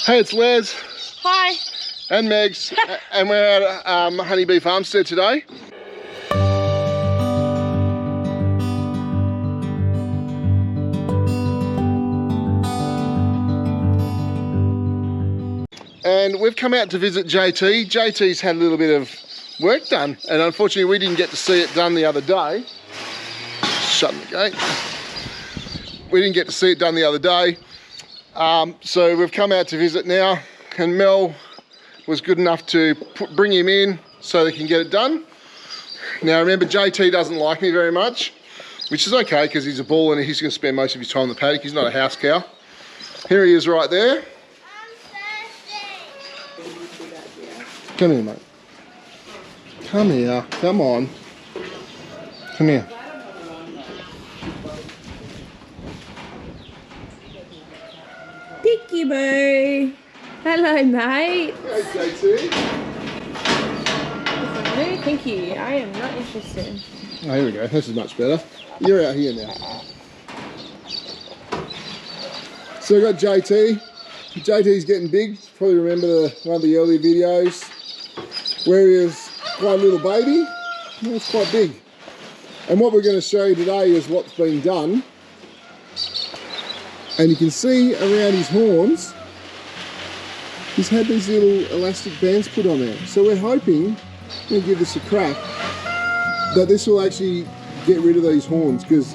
Hey, it's Les. Hi. And Megs. And we're at Honeybee Homestead today. And we've come out to visit JT. JT's had a little bit of work done, and unfortunately we didn't get to see it done the other day. Shutting the gate. We didn't get to see it done the other day. So we've come out to visit now, and Mel was good enough to bring him in so they can get it done. Now remember, JT doesn't like me very much, which is okay because he's a bull and he's going to spend most of his time in the paddock. He's not a house cow. Here he is right there. Come here, mate. Come here. Come on. Come here. Picky boo. Hello, mate. Hey, JT. No, thank you. I am not interested. Oh, here we go. This is much better. You're out here now. So we've got JT. JT's getting big. Probably remember one of the earlier videos where he was quite a little baby. Well, it's quite big. And what we're going to show you today is what's been done. And you can see around his horns, he's had these little elastic bands put on there. So we're hoping, I'm going to give this a crack, that this will actually get rid of these horns, because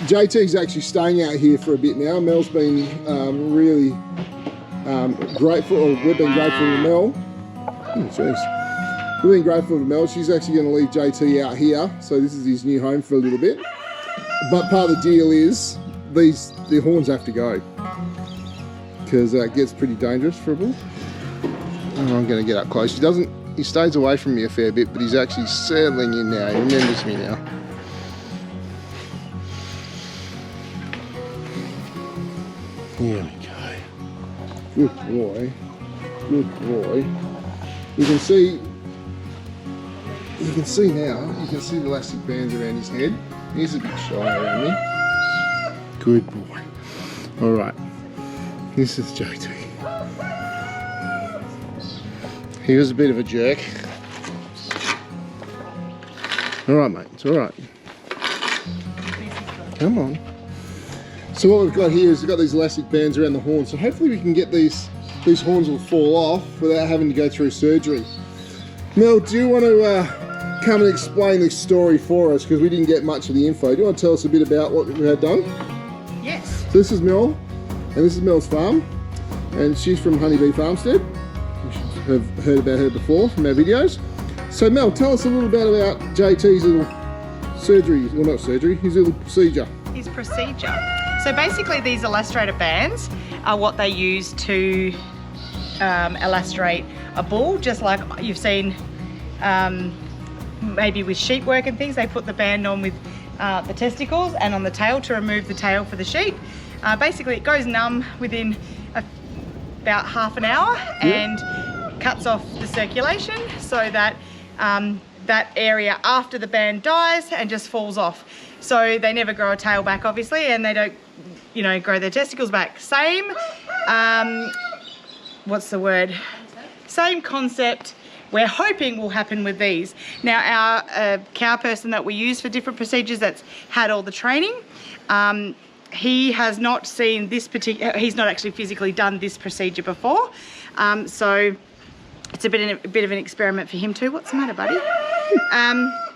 JT's actually staying out here for a bit now. Mel's been really grateful, or we've been grateful to Mel. Oh, jeez. We've been grateful to Mel. She's actually going to leave JT out here, so this is his new home for a little bit. But part of the deal is the horns have to go, because it gets pretty dangerous for a bull. Oh, I'm going to get up close. He stays away from me a fair bit, but he's actually settling in now. He remembers me now. Here we go. Good boy. Good boy. You can see now, you can see the elastic bands around his head. He's a bit shy around me. Good boy. All right, this is JT. He was a bit of a jerk. All right, mate, it's all right. Come on. So what we've got here is we've got these elastic bands around the horns, so hopefully we can get these horns will fall off without having to go through surgery. Mel, do you want to come and explain this story for us, because we didn't get much of the info? Do you want to tell us a bit about what we had done? Yes. So this is Mel, and this is Mel's farm, and she's from Honeybee Homestead. You should have heard about her before from our videos. So Mel, tell us a little bit about JT's little surgery, well not surgery, his little procedure. His procedure. So basically these elastrator bands are what they use to elastrate a bull, just like you've seen maybe with sheep work and things. They put the band on with the testicles and on the tail to remove the tail for the sheep. Basically it goes numb within about half an hour and cuts off the circulation, so that that area after the band dies and just falls off. So they never grow a tail back, obviously, and they don't, you know, grow their testicles back. Same, what's the word? Same concept we're hoping will happen with these. Now our cow person that we use for different procedures that's had all the training, he has not seen this particular, he's not actually physically done this procedure before. So it's a bit of an experiment for him too. What's the matter, buddy?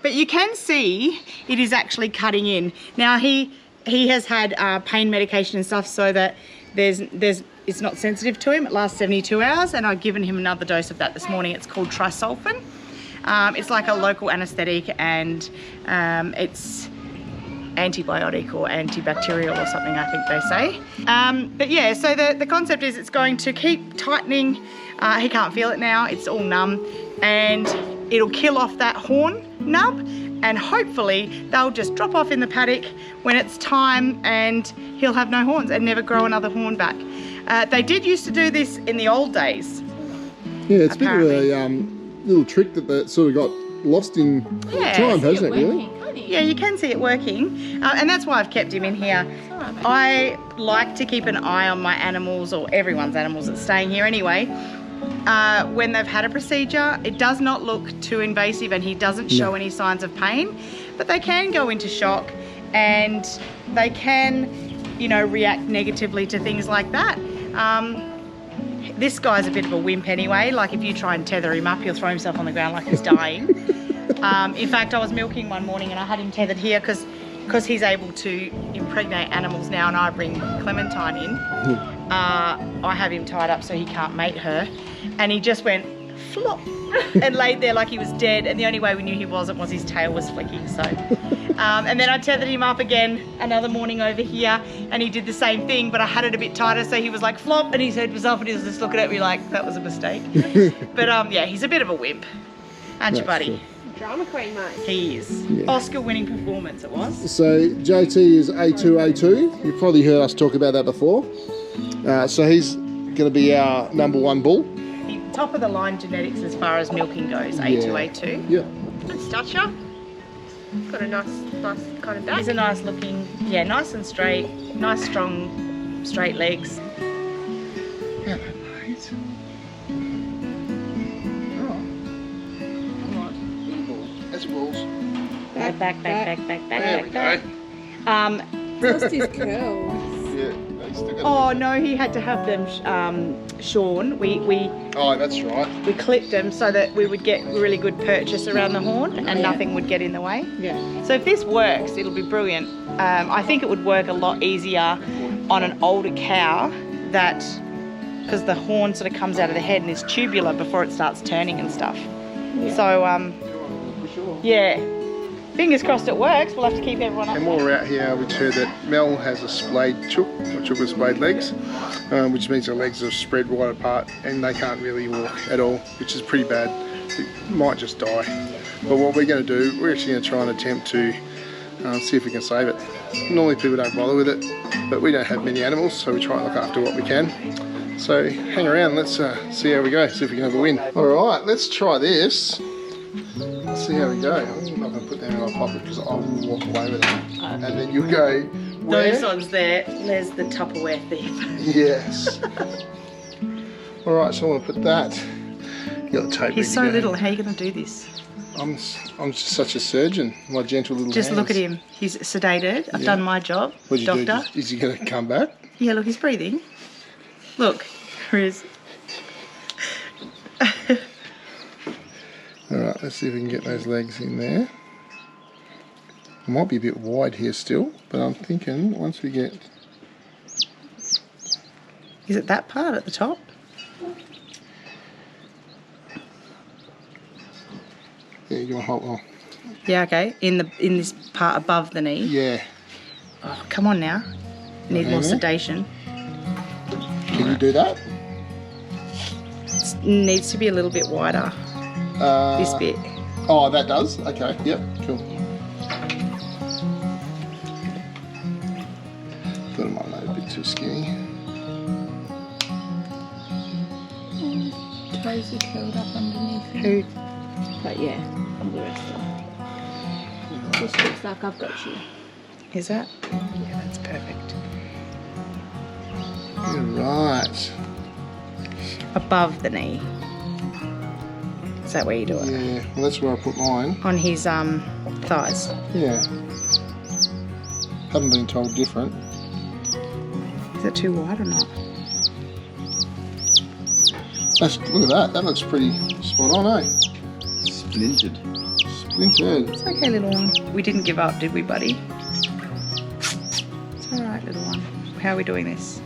But you can see it is actually cutting in. Now he has had pain medication and stuff, so that it's not sensitive to him. It lasts 72 hours, and I've given him another dose of that this morning. It's called trisulfan. It's like a local anaesthetic, and it's antibiotic or antibacterial or something, I think they say. But yeah, so the concept is it's going to keep tightening. He can't feel it now, it's all numb, and it'll kill off that horn nub, and hopefully they'll just drop off in the paddock when it's time, and he'll have no horns and never grow another horn back. They did used to do this in the old days. Yeah, it's apparently a bit of a little trick that sort of got lost in time, hasn't it, really? tiny. Yeah, you can see it working. And that's why I've kept him in here. Alright, mate. I like to keep an eye on my animals, or everyone's animals that's staying here anyway. When they've had a procedure, it does not look too invasive and he doesn't show any signs of pain, but they can go into shock and they can, you know, react negatively to things like that. This guy's a bit of a wimp anyway. Like if you try and tether him up, he'll throw himself on the ground like he's dying. In fact, I was milking one morning and I had him tethered here because he's able to impregnate animals now, and I bring Clementine in. I have him tied up so he can't mate her, and he just went flop and laid there like he was dead, and the only way we knew he wasn't was his tail was flicking. So and then I tethered him up again another morning over here and he did the same thing, but I had it a bit tighter, so he was like flop, and his head was up and he was just looking at me like that was a mistake. But yeah, he's a bit of a wimp, aren't you, buddy? Cool. Drama queen, mate. He is. Yeah. Oscar-winning performance it was. So JT is A2A2. You've probably heard us talk about that before. So he's going to be our #1 bull. The top of the line genetics as far as milking goes, A2A2. Yeah. Good stature. Got a nice kind of back. He's a nice looking, yeah, nice and straight, nice strong, straight legs. Hello, mate. That's balls. Back. There we go. Just his curls. Yeah. He's still got Oh no, he had to have them shorn. Oh, that's right. We clipped them so that we would get really good purchase around the horn and nothing would get in the way. Yeah. So if this works, it'll be brilliant. I think it would work a lot easier on an older cow that, because the horn sort of comes out of the head and is tubular before it starts turning and stuff. Yeah. So yeah, fingers crossed it works. We'll have to keep everyone up. And while we're out here, we've heard that Mel has a splayed chook, or chook with splayed legs, which means her legs are spread wide apart and they can't really walk at all, which is pretty bad. It might just die. But what we're going to do, we're actually going to try and attempt to see if we can save it. Normally people don't bother with it, but we don't have many animals, so we try and look after what we can. So hang around, let's see how we go, see if we can have a win. Alright, let's try this. Let's see how we go. I'm not going to put them in my pocket because I will walk away with them. And then you'll go, where? Those ones there's the Tupperware thief. Yes. Alright, so I'm going to put that. You got the tape. He's so little, how are you going to do this? I'm just such a surgeon. My gentle little Just hands. look at him. He's sedated. I've done my job. What'd you Doctor. do? Is he going to come back? Yeah, look, he's breathing. Look, there he is. Alright, let's see if we can get those legs in there. It might be a bit wide here still, but I'm thinking once we get... Is it that part at the top? Yeah, you want to hold on. Yeah, okay. In this part above the knee. Yeah. Oh, come on now. Need more sedation. Can you do that? It needs to be a little bit wider. This bit. Oh, that does? Okay, yep, cool. Thought it might have a bit too skinny. Toes are curled up underneath. Who? But yeah, the rest of it. Just looks like I've got you. Is that? Yeah, that's perfect. You're right. Above the knee. Is that where you do it? Yeah, well that's where I put mine. On his thighs. Yeah. Haven't been told different. Is it too wide or not? Look at that, that looks pretty spot on, eh? Splintered. Splintered. It's okay, little one. We didn't give up, did we, buddy? It's all right, little one. How are we doing this?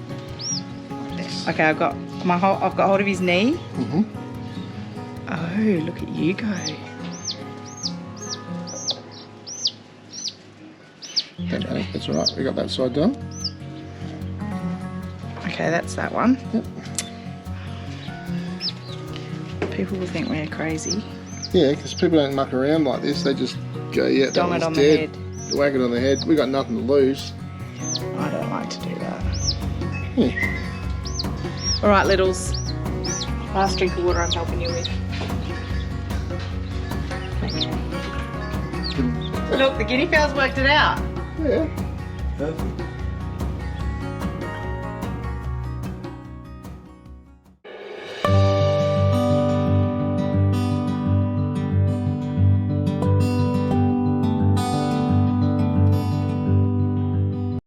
Okay, I've got hold of his knee. Mm-hmm. Oh, look at you go. Okay, that's all right. We got that side done. Okay, that's that one. Yep. People will think we're crazy. Yeah, because people don't muck around like this. They just go, yeah, that Dong it one's on the dead. head. Whack it on the head. We got nothing to lose. I don't like to do that. Yeah. All right, littles. Last drink of water I'm helping you with. Look, the guinea fowls worked it out. Yeah. Perfect.